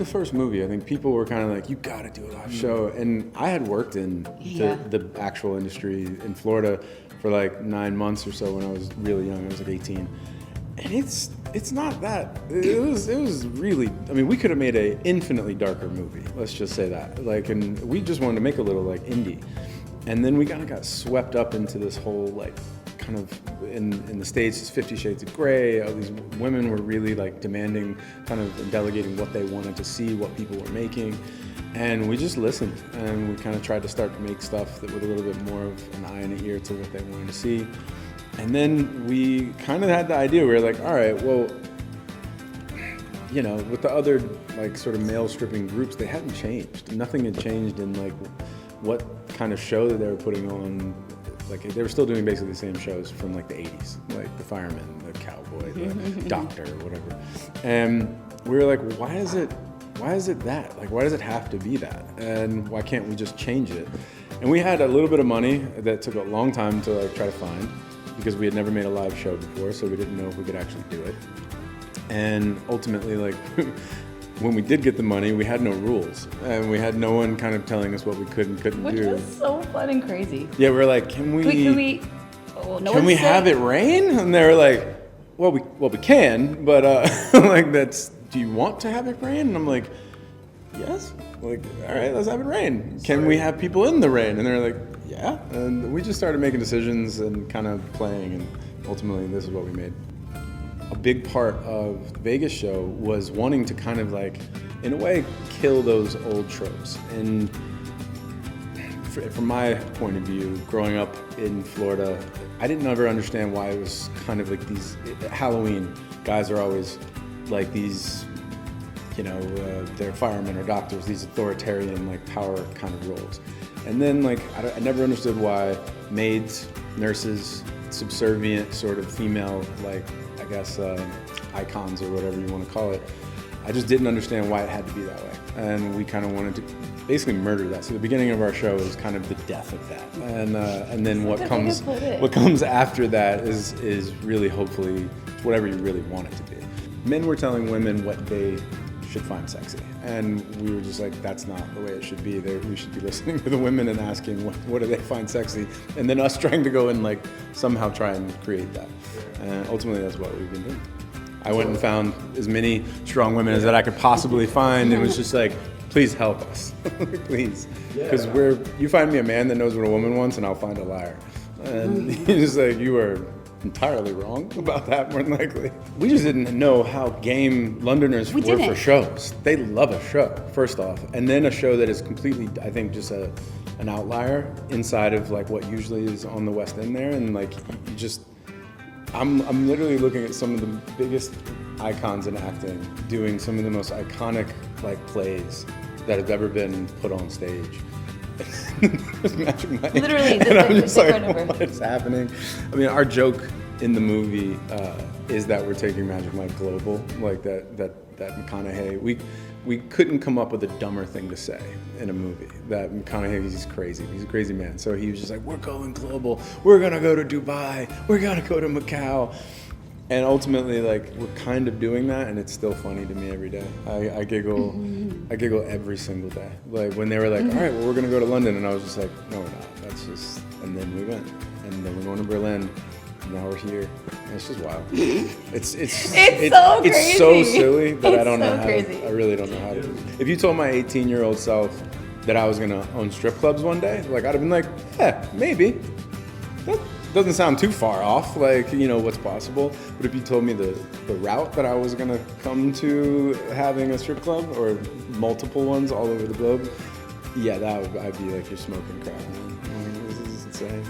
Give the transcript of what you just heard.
the first movie, I think people were kind of like, you got to do a live show. And I had worked in the actual industry in Florida for like 9 months or so when I was really young. I was like 18. And it's not that. It was really, I mean, we could have made an infinitely darker movie. Let's just say that. Like, and we just wanted to make a little like indie. And then we kind of got swept up into this whole like, kind of in the States, it's 50 Shades of Grey. All these women were really like demanding, kind of delegating what they wanted to see, what people were making. And we just listened, and we kind of tried to start to make stuff that with a little bit more of an eye and an ear to what they wanted to see. And then we kind of had the idea, we were like, all right, well, you know, with the other like sort of male stripping groups, they hadn't changed. Nothing had changed in like what kind of show that they were putting on. Like they were still doing basically the same shows from like the 80s, like the fireman, the cowboy, the doctor, whatever. And we were like, why is it that? Like, why does it have to be that? And why can't we just change it? And we had a little bit of money that took a long time to like try to find, because we had never made a live show before, so we didn't know if we could actually do it. And ultimately, like, when we did get the money, we had no rules, and we had no one kind of telling us what we could and couldn't do. Which was so fun and crazy. Yeah, we were like, can we have it rain? And they were like, well, we can, but like do you want to have it rain? And I'm like, yes. Like, all right, let's have it rain. Can we have people in the rain? And they're like, yeah. And we just started making decisions and kind of playing, and ultimately this is what we made. A big part of the Vegas show was wanting to kind of like, in a way, kill those old tropes. And from my point of view, growing up in Florida, I didn't ever understand why it was kind of like these, Halloween, guys are always like these, you know, they're firemen or doctors, these authoritarian, like power kind of roles. And then like, I never understood why maids, nurses, subservient sort of female, like, I guess, icons or whatever you want to call it. I just didn't understand why it had to be that way. And we kind of wanted to basically murder that. So the beginning of our show is kind of the death of that. And then what comes after that is really hopefully whatever you really want it to be. Men were telling women what they should find sexy. And we were just like, that's not the way it should be. We should be listening to the women and asking what do they find sexy, and then us trying to go and like somehow try and create that. And ultimately that's what we've been doing. I went and found as many strong women as that I could possibly find, and was just like, please help us, please. Because you find me a man that knows what a woman wants, and I'll find a liar. And he's just like, you are entirely wrong about that, more than likely. We just didn't know how game Londoners were for shows. They love a show, first off, and then a show that is completely, I think, just an outlier inside of like what usually is on the West End there, and like you just, I'm literally looking at some of the biggest icons in acting doing some of the most iconic like plays that have ever been put on stage. Magic Mike. Literally, and I'm just like, what is happening? I mean, our joke in the movie is that we're taking Magic Mike global, like that McConaughey. We couldn't come up with a dumber thing to say in a movie. That McConaughey, he's crazy. He's a crazy man. So he was just like, we're going global. We're gonna go to Dubai. We're gonna go to Macau. And ultimately, like, we're kind of doing that, and it's still funny to me every day. I giggle every single day. Like, when they were like, all right, well, we're going to go to London, and I was just like, no, we're not. That's just, and then we went. And then we're going to Berlin, and now we're here. And it's just wild. It's so crazy. It's so silly that I don't know how to, I really don't know how to. If you told my 18-year-old self that I was going to own strip clubs one day, like, I'd have been like, yeah, maybe. That doesn't sound too far off, like, you know, what's possible. But if you told me the route that I was gonna come to having a strip club, or multiple ones all over the globe, yeah, I'd be like, you're smoking crack, man. This is insane.